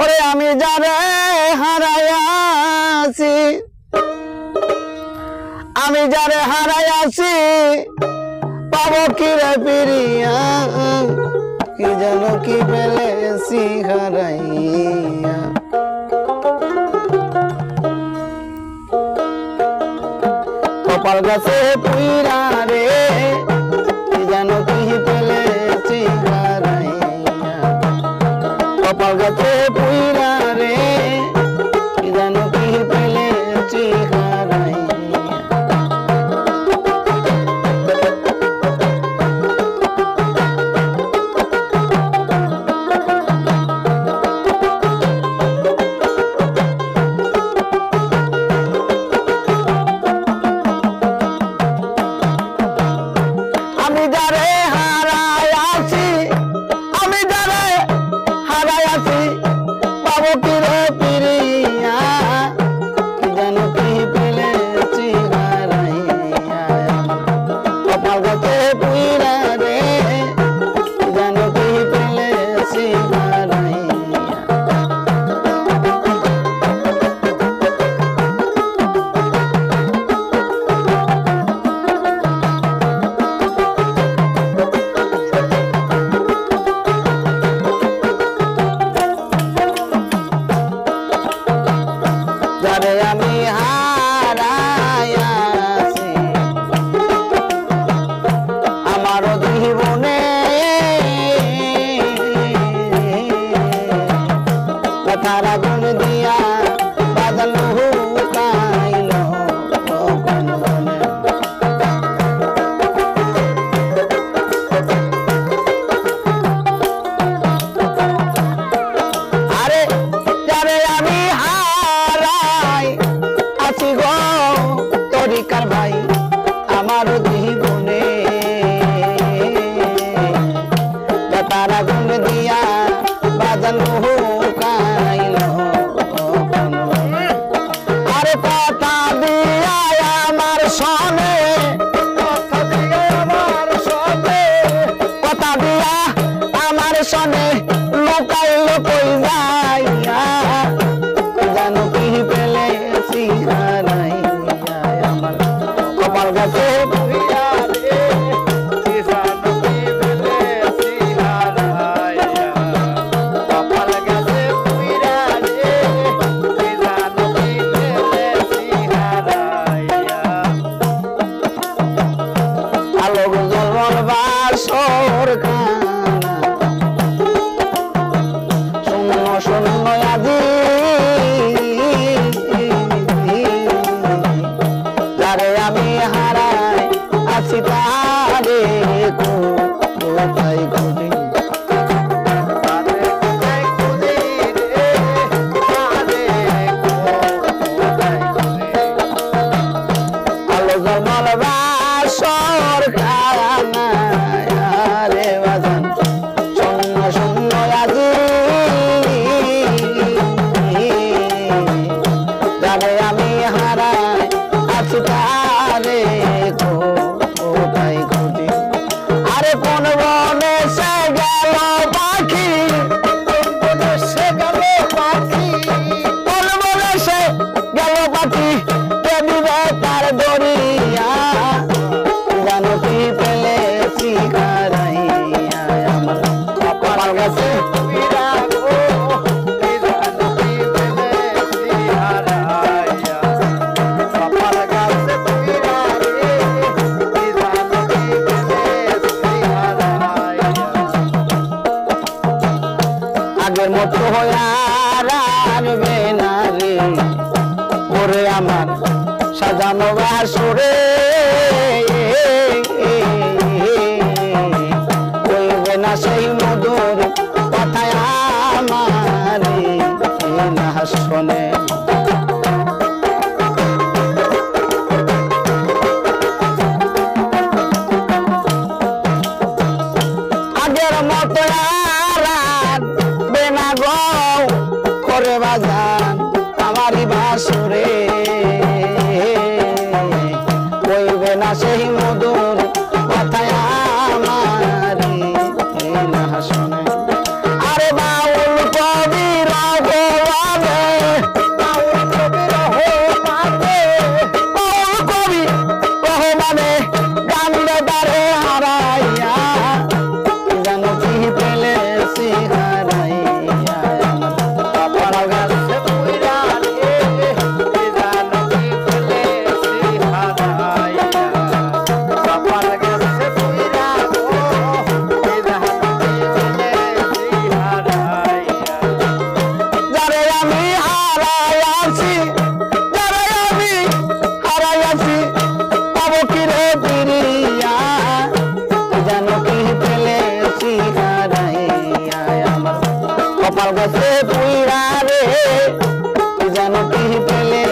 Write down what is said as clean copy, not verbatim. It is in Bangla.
ওরে আমি যারে হারাইয়াছি, আমি যারে হারাইয়াছি পাবো কি রে ফিরিয়া, কি যেন কি পেলেছি হারাইয়া। কপাল গাছে পুইরা রে, কি যেন কি পেলেছি হারাইয়া। কপাল গাছে পুইরা রে, কি যেন কি পেলেছি হারাইয়া। আমি যারে হারাইয়াছি, আমি যারে হারাইয়াছি পাবো কি রে ফিরিয়া, কি যেন কি পেলেছি হারাইয়া। কপাল গাছে পুইরা রে, কি যেন কি পেলেছি হারাইয়া। যারে আমি হারাইয়াছি আমার জীবনে, কথার আগুন দিয়া বাদল হুকাইল কোন বনে। আরে যারে আমি আছি গো তরিকার ভাই আমার জীবনে, বেতার আগুন দিয়া বাদল হুকাইল। আরে কথা দিয়া আমার সনে, কথা দিয়া আমার সনে, কথা দিয়া আমার সনে লুকাইল কই যাইয়া, জানো কি পেলেছি হারাইয়া। আমার কপাল গাছে পুইরা রে, কি জানো কি পেলেছি হারাইয়া। কপাল গাছে পুইরা রে, কি জানো কি পেলেছি হারাইয়া। আলো জল বাসর খানা শূন্য শূন্য আজি, যারে আমি হারাই আছি তারে কোথায় খুঁজি, তারে কোথায় খুঁজি রে, তারে কোথায় খুঁজি। আলো জল বাসর খানা রে বাজান শূন্য শূন্য আজি, যারে আমি হারাই আছি তারে কোথায় খুঁজি। আরে কোন বনে সে গেল পাখি, কোন বনে সে গেল পাখি, কোন বনে সে গেল পাখি, কে দিবে তার দরিয়া, জানো কি পেলেছি হারাইয়া। আমার কপাল গাছে পুইরা গো, কি জানো কি পেলেছি হারাইয়া। কপাল গাছে পুইরা রে, কি জানো কি পেলেছি হারাইয়া। আগের মতো হইয়া রাখবে না রে, ওরে আমার সাজানো বাসরে, কইবে না সেই মধুর কথায় আমারে না শোনে। আগের মতো আর বেনা গো করে বাজান আমারই বাসরে, কইবে না সেই মধুর কথায় আমারে না শোনে। আরে বাউল কবির গো পুইরা রে যেন কি পেলে